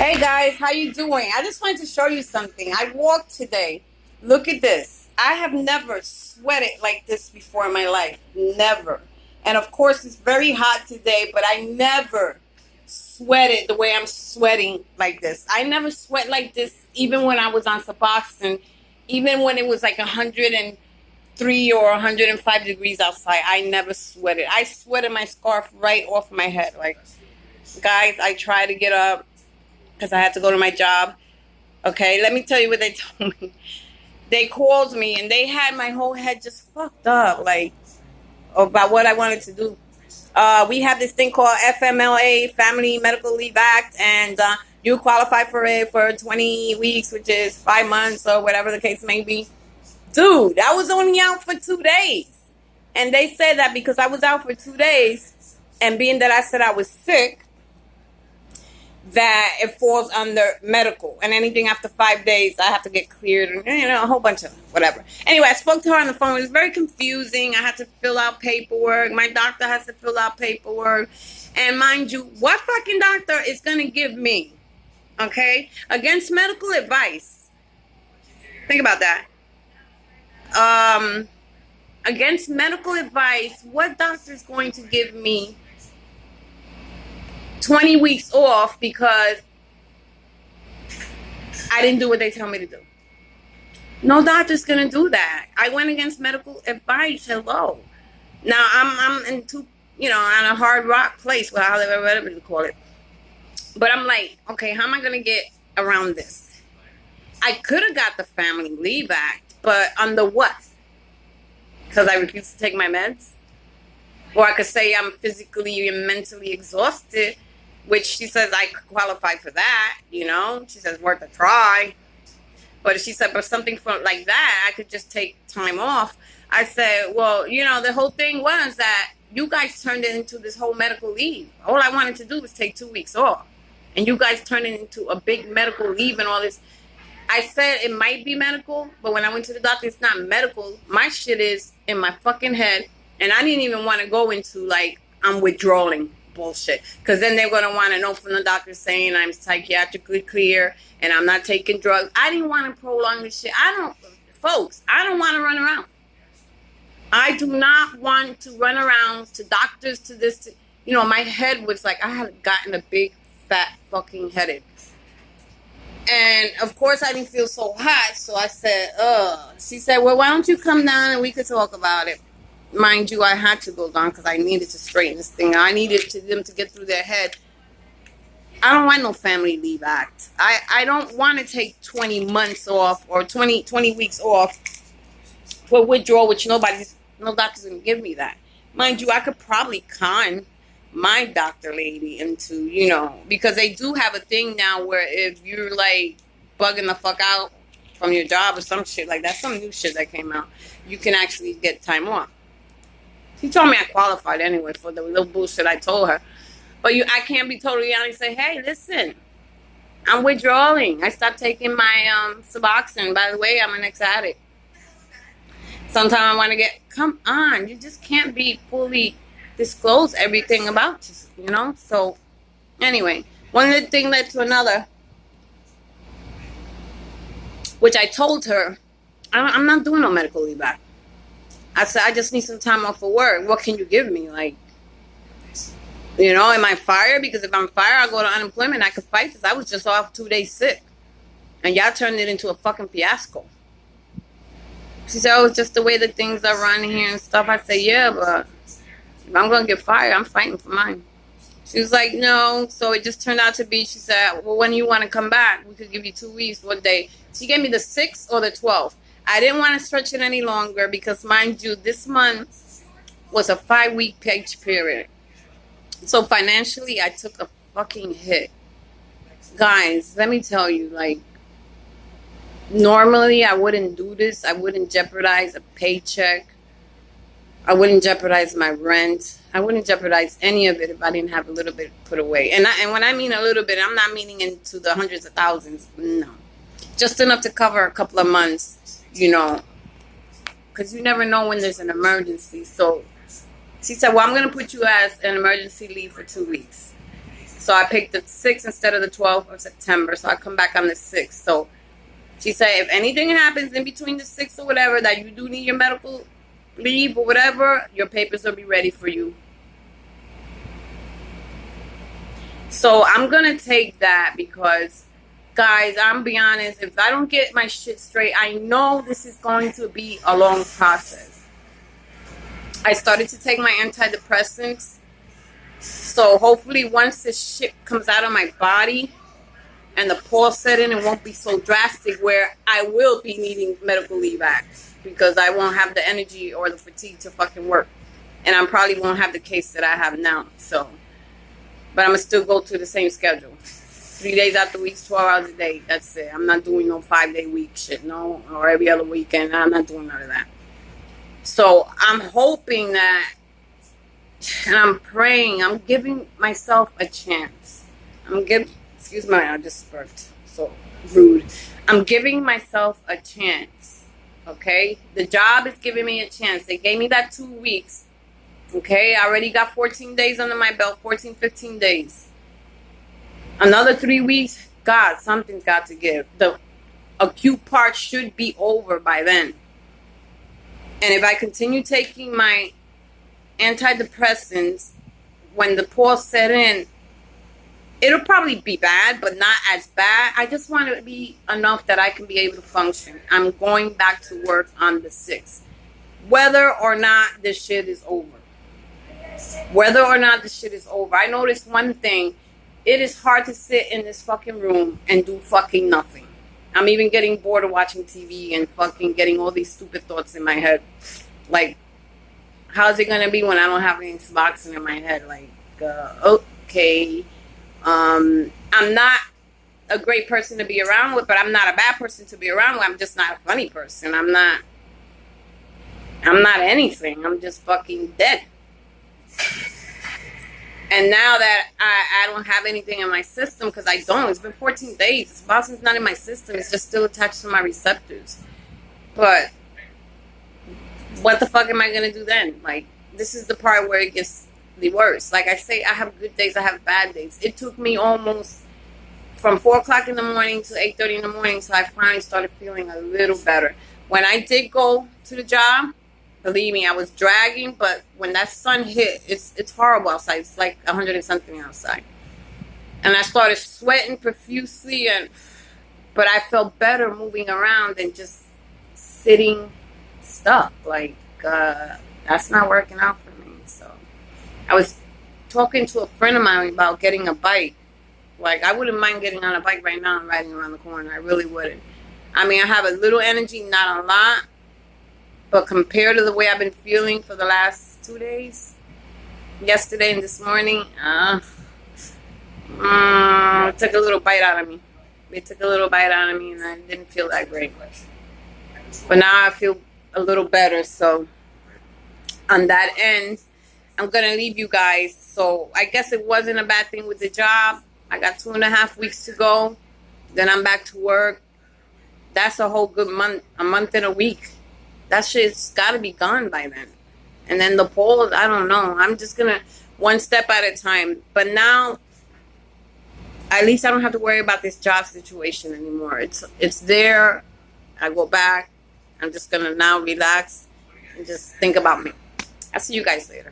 Hey guys, how you doing? I just wanted to show you something. I walked today. Look at this. I have never sweated like this before in my life. Never. And of course, it's very hot today, but I never sweated the way I'm sweating like this. I never sweat like this even when I was on Suboxone, even when it was like 103 or 105 degrees outside. I never sweated. I sweated my scarf right off my head. Like, guys, I try to get up because I had to go to my job. Okay, let me tell you what they told me. They called me and they had my whole head just fucked up, like, about what I wanted to do. We have this thing called FMLA, Family Medical Leave Act, and you qualify for it for 20 weeks, which is 5 months or whatever the case may be. Dude, I was only out for 2 days. And they said that because I was out for 2 days, and being that I said I was sick, that it falls under medical, and anything after 5 days I have to get cleared, and a whole bunch of whatever. Anyway, I spoke to her on the phone. It was very confusing. I had to fill out paperwork. My doctor has to fill out paperwork, and mind you, what fucking doctor is gonna give me, okay, against medical advice? Think about that. Against medical advice, what doctor is going to give me 20 weeks off because I didn't do what they tell me to do? No doctor's gonna do that. I went against medical advice. Hello. Now I'm into on a hard rock place, whatever you call it. But I'm like, okay, how am I gonna get around this? I could have got the Family Leave Act, but under what? Because I refuse to take my meds? Or I could say I'm physically and mentally exhausted, which she says I qualify for that, She says worth a try. But she said, but something like that, I could just take time off. I said, well, the whole thing was that you guys turned it into this whole medical leave. All I wanted to do was take 2 weeks off. And you guys turned it into a big medical leave and all this. I said it might be medical, but when I went to the doctor, it's not medical. My shit is in my fucking head. And I didn't even want to go into, like, I'm withdrawing bullshit. Because then they're going to want to know from the doctor saying I'm psychiatrically clear and I'm not taking drugs. I didn't want to prolong this shit. I don't want to run around. I do not want to run around to doctors, to this. My head was like, I had gotten a big, fat fucking headache. And, of course, I didn't feel so hot. So I said, She said, well, why don't you come down and we could talk about it? Mind you, I had to go down because I needed to straighten this thing. I needed them to get through their head. I don't want no Family Leave Act. I don't want to take 20 months off or 20 weeks off for withdrawal, which no doctor's going to give me that. Mind you, I could probably con my doctor lady into, because they do have a thing now where if you're like bugging the fuck out from your job or some shit like that, some new shit that came out, you can actually get time off. She told me I qualified anyway for the little bullshit I told her. But I can't be totally honest and say, hey, listen, I'm withdrawing. I stopped taking my Suboxone. By the way, I'm an ex-addict. Sometimes I want to come on. You just can't be fully disclose everything about you, So, anyway, one little thing led to another, which I told her, I'm not doing no medical leave back. I said, I just need some time off of work. What can you give me? Like, am I fired? Because if I'm fired, I'll go to unemployment. I could fight this. I was just off 2 days sick. And y'all turned it into a fucking fiasco. She said, oh, it's just the way that things are run here and stuff. I said, yeah, but if I'm going to get fired, I'm fighting for mine. She was like, no. So it just turned out to be, she said, well, when you want to come back? We could give you 2 weeks. What day? She gave me the 6th or the 12th. I didn't want to stretch it any longer because, mind you, this month was a 5-week pay period. So financially, I took a fucking hit. Guys, let me tell you, like, normally I wouldn't do this. I wouldn't jeopardize a paycheck. I wouldn't jeopardize my rent. I wouldn't jeopardize any of it if I didn't have a little bit put away. And when I mean a little bit, I'm not meaning into the hundreds of thousands. No. Just enough to cover a couple of months. Because you never know when there's an emergency. So she said, well, I'm going to put you as an emergency leave for 2 weeks. So I picked the 6th instead of the 12th of September. So I come back on the 6th. So she said, if anything happens in between the 6th or whatever, that you do need your medical leave or whatever, your papers will be ready for you. So I'm going to take that because, guys, I'm be honest, if I don't get my shit straight, I know this is going to be a long process. I started to take my antidepressants. So hopefully once this shit comes out of my body and the pause set in, it won't be so drastic where I will be needing medical leave acts because I won't have the energy or the fatigue to fucking work. And I probably won't have the case that I have now. So, but I'm going to still go to the same schedule. 3 days out the week, 12 hours a day. That's it. I'm not doing no 5-day week shit, no, or every other weekend. I'm not doing none of that. So I'm hoping that, and I'm praying, I'm giving myself a chance. Excuse me, I just burped. So rude. I'm giving myself a chance. Okay? The job is giving me a chance. They gave me that 2 weeks. Okay? I already got 14 days under my belt, 14, 15 days. Another 3 weeks, God, something's got to give. The acute part should be over by then. And if I continue taking my antidepressants, when the pause set in, it'll probably be bad, but not as bad. I just want it to be enough that I can be able to function. I'm going back to work on the 6th. Whether or not this shit is over. Whether or not this shit is over. I noticed one thing. It is hard to sit in this fucking room and do fucking nothing. I'm even getting bored of watching TV and fucking getting all these stupid thoughts in my head. Like, how's it gonna be when I don't have any boxing in my head? Like, okay. I'm not a great person to be around with, but I'm not a bad person to be around with. I'm just not a funny person. I'm not anything. I'm just fucking dead. And now that I don't have anything in my system, because I don't. It's been 14 days. This Boston's not in my system. It's just still attached to my receptors. But what the fuck am I going to do then? Like, this is the part where it gets the worst. Like I say, I have good days. I have bad days. It took me almost from 4 o'clock in the morning to 8:30 in the morning. So I finally started feeling a little better. When I did go to the job, believe me, I was dragging, but when that sun hit, it's horrible outside. It's like 100 and something outside. And I started sweating profusely, but I felt better moving around than just sitting stuck. Like, that's not working out for me. So I was talking to a friend of mine about getting a bike. Like, I wouldn't mind getting on a bike right now and riding around the corner. I really wouldn't. I mean, I have a little energy, not a lot. But compared to the way I've been feeling for the last 2 days, yesterday and this morning, it took a little bite out of me. It took a little bite out of me, and I didn't feel that great. But now I feel a little better. So on that end, I'm going to leave you guys. So I guess it wasn't a bad thing with the job. I got 2.5 weeks to go. Then I'm back to work. That's a whole good month, a month and a week. That shit's got to be gone by then. And then the polls, I don't know. I'm just going to one step at a time. But now, at least I don't have to worry about this job situation anymore. It's there. I go back. I'm just going to now relax and just think about me. I'll see you guys later.